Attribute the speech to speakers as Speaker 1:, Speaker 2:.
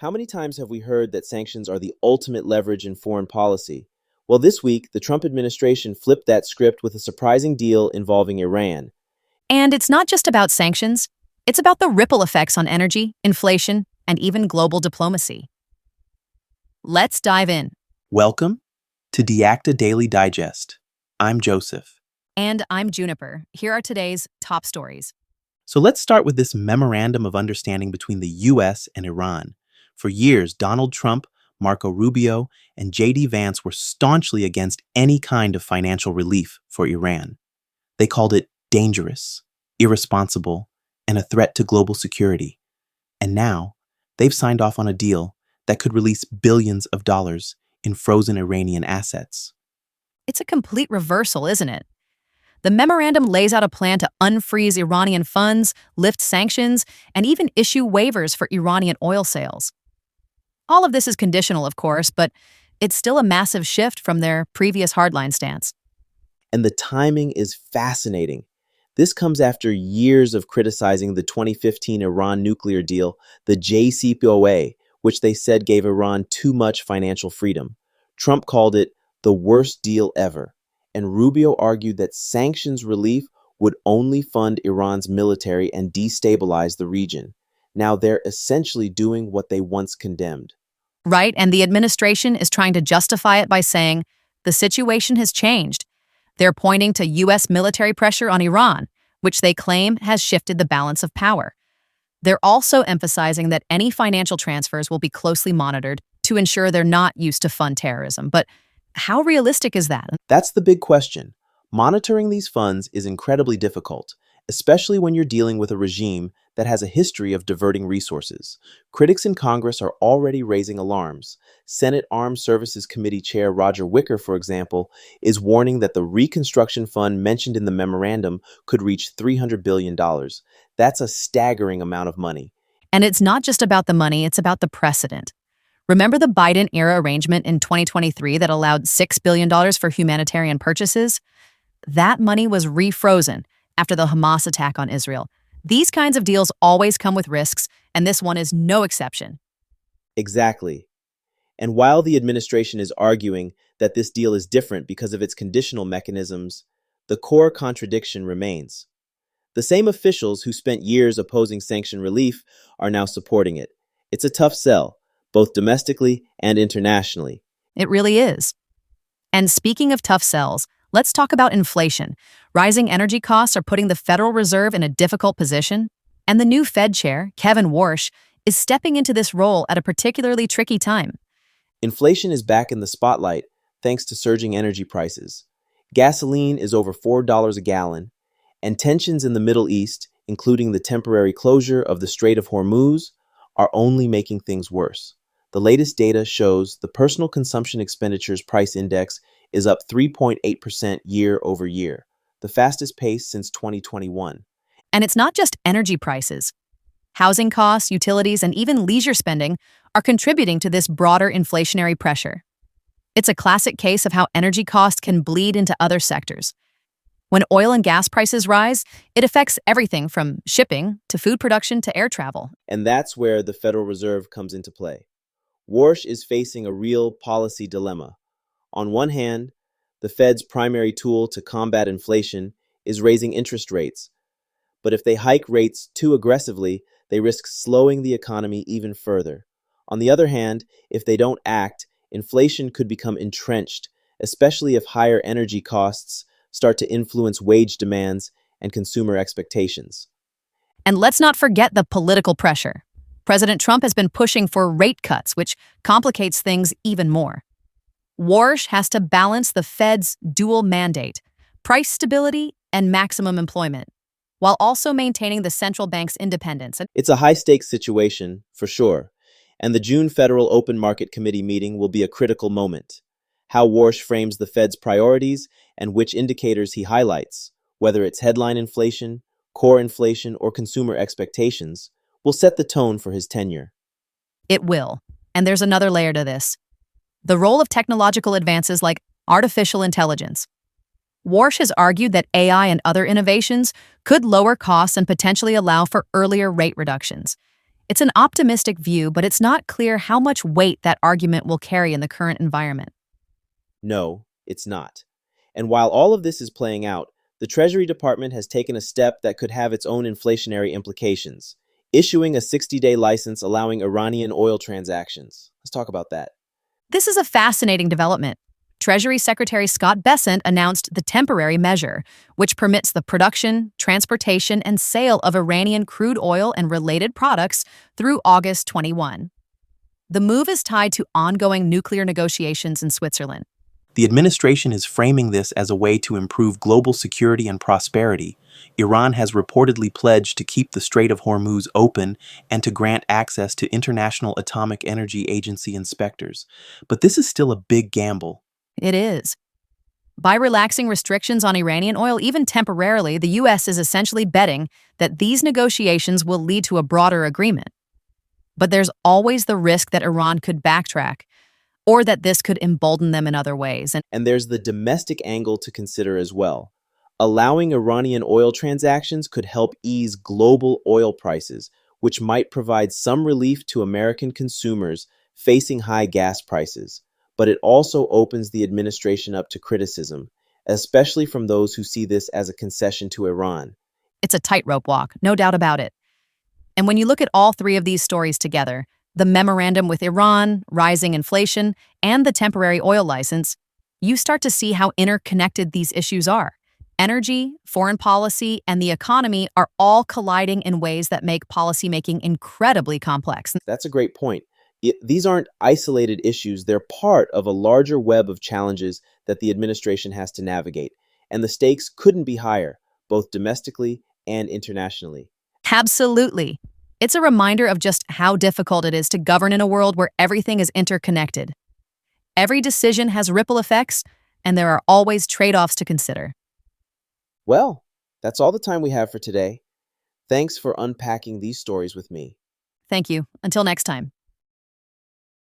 Speaker 1: How many times have we heard that sanctions are the ultimate leverage in foreign policy? Well, this week, the Trump administration flipped that script with a surprising deal involving Iran.
Speaker 2: And it's not just about sanctions, it's about the ripple effects on energy, inflation, and even global diplomacy. Let's dive in.
Speaker 3: Welcome to DeActa Daily Digest. I'm Joseph.
Speaker 2: And I'm Juniper. Here are today's top stories.
Speaker 3: So let's start with this memorandum of understanding between the U.S. and Iran. For years, Donald Trump, Marco Rubio, and J.D. Vance were staunchly against any kind of financial relief for Iran. They called it dangerous, irresponsible, and a threat to global security. And now, they've signed off on a deal that could release billions of dollars in frozen Iranian assets.
Speaker 2: It's a complete reversal, isn't it? The memorandum lays out a plan to unfreeze Iranian funds, lift sanctions, and even issue waivers for Iranian oil sales. All of this is conditional, of course, but it's still a massive shift from their previous hardline stance.
Speaker 1: And the timing is fascinating. This comes after years of criticizing the 2015 Iran nuclear deal, the JCPOA, which they said gave Iran too much financial freedom. Trump called it the worst deal ever, and Rubio argued that sanctions relief would only fund Iran's military and destabilize the region. Now they're essentially doing what they once condemned.
Speaker 2: Right, and the administration is trying to justify it by saying the situation has changed. They're pointing to U.S. military pressure on Iran, which they claim has shifted the balance of power. They're also emphasizing that any financial transfers will be closely monitored to ensure they're not used to fund terrorism. But how realistic is that?
Speaker 1: That's the big question. Monitoring these funds is incredibly difficult, especially when you're dealing with a regime that has a history of diverting resources. Critics in Congress are already raising alarms. Senate Armed Services Committee Chair Roger Wicker, for example, is warning that the Reconstruction Fund mentioned in the memorandum could reach $300 billion. That's a staggering amount of money.
Speaker 2: And it's not just about the money, it's about the precedent. Remember the Biden-era arrangement in 2023 that allowed $6 billion for humanitarian purchases? That money was refrozen after the Hamas attack on Israel. These kinds of deals always come with risks, and this one is no exception.
Speaker 1: Exactly. And while the administration is arguing that this deal is different because of its conditional mechanisms, the core contradiction remains. The same officials who spent years opposing sanction relief are now supporting it. It's a tough sell, both domestically and internationally.
Speaker 2: It really is. And speaking of tough sells, let's talk about inflation. Rising energy costs are putting the Federal Reserve in a difficult position, and the new Fed chair, Kevin Warsh, is stepping into this role at a particularly tricky time.
Speaker 1: Inflation is back in the spotlight thanks to surging energy prices. Gasoline is over $4 a gallon, and tensions in the Middle East, including the temporary closure of the Strait of Hormuz, are only making things worse. The latest data shows the personal consumption expenditures price index is up 3.8% year over year, the fastest pace since 2021.
Speaker 2: And it's not just energy prices. Housing costs, utilities, and even leisure spending are contributing to this broader inflationary pressure. It's a classic case of how energy costs can bleed into other sectors. When oil and gas prices rise, it affects everything from shipping to food production to air travel.
Speaker 1: And that's where the Federal Reserve comes into play. Warsh is facing a real policy dilemma. On one hand, the Fed's primary tool to combat inflation is raising interest rates. But if they hike rates too aggressively, they risk slowing the economy even further. On the other hand, if they don't act, inflation could become entrenched, especially if higher energy costs start to influence wage demands and consumer expectations.
Speaker 2: And let's not forget the political pressure. President Trump has been pushing for rate cuts, which complicates things even more. Warsh has to balance the Fed's dual mandate, price stability and maximum employment, while also maintaining the central bank's independence.
Speaker 1: It's a high-stakes situation, for sure, and the June Federal Open Market Committee meeting will be a critical moment. How Warsh frames the Fed's priorities and which indicators he highlights, whether it's headline inflation, core inflation, or consumer expectations, will set the tone for his tenure.
Speaker 2: It will. And there's another layer to this. The role of technological advances like artificial intelligence. Warsh has argued that AI and other innovations could lower costs and potentially allow for earlier rate reductions. It's an optimistic view, but it's not clear how much weight that argument will carry in the current environment.
Speaker 1: No, it's not. And while all of this is playing out, the Treasury Department has taken a step that could have its own inflationary implications, issuing a 60-day license allowing Iranian oil transactions. Let's talk about that.
Speaker 2: This is a fascinating development. Treasury Secretary Scott Bessent announced the temporary measure, which permits the production, transportation, and sale of Iranian crude oil and related products through August 21. The move is tied to ongoing nuclear negotiations in Switzerland.
Speaker 3: The administration is framing this as a way to improve global security and prosperity. Iran has reportedly pledged to keep the Strait of Hormuz open and to grant access to International Atomic Energy Agency inspectors. But this is still a big gamble.
Speaker 2: It is. By relaxing restrictions on Iranian oil, even temporarily, the U.S. is essentially betting that these negotiations will lead to a broader agreement. But there's always the risk that Iran could backtrack, or that this could embolden them in other ways.
Speaker 1: And there's the domestic angle to consider as well. Allowing Iranian oil transactions could help ease global oil prices, which might provide some relief to American consumers facing high gas prices. But it also opens the administration up to criticism, especially from those who see this as a concession to Iran.
Speaker 2: It's a tightrope walk, no doubt about it. And when you look at all three of these stories together, the memorandum with Iran, rising inflation, and the temporary oil license, you start to see how interconnected these issues are. Energy, foreign policy, and the economy are all colliding in ways that make policymaking incredibly complex.
Speaker 1: That's a great point. These aren't isolated issues, they're part of a larger web of challenges that the administration has to navigate, and the stakes couldn't be higher, both domestically and internationally.
Speaker 2: Absolutely. It's a reminder of just how difficult it is to govern in a world where everything is interconnected. Every decision has ripple effects, and there are always trade-offs to consider.
Speaker 1: Well, that's all the time we have for today. Thanks for unpacking these stories with me.
Speaker 2: Thank you. Until next time.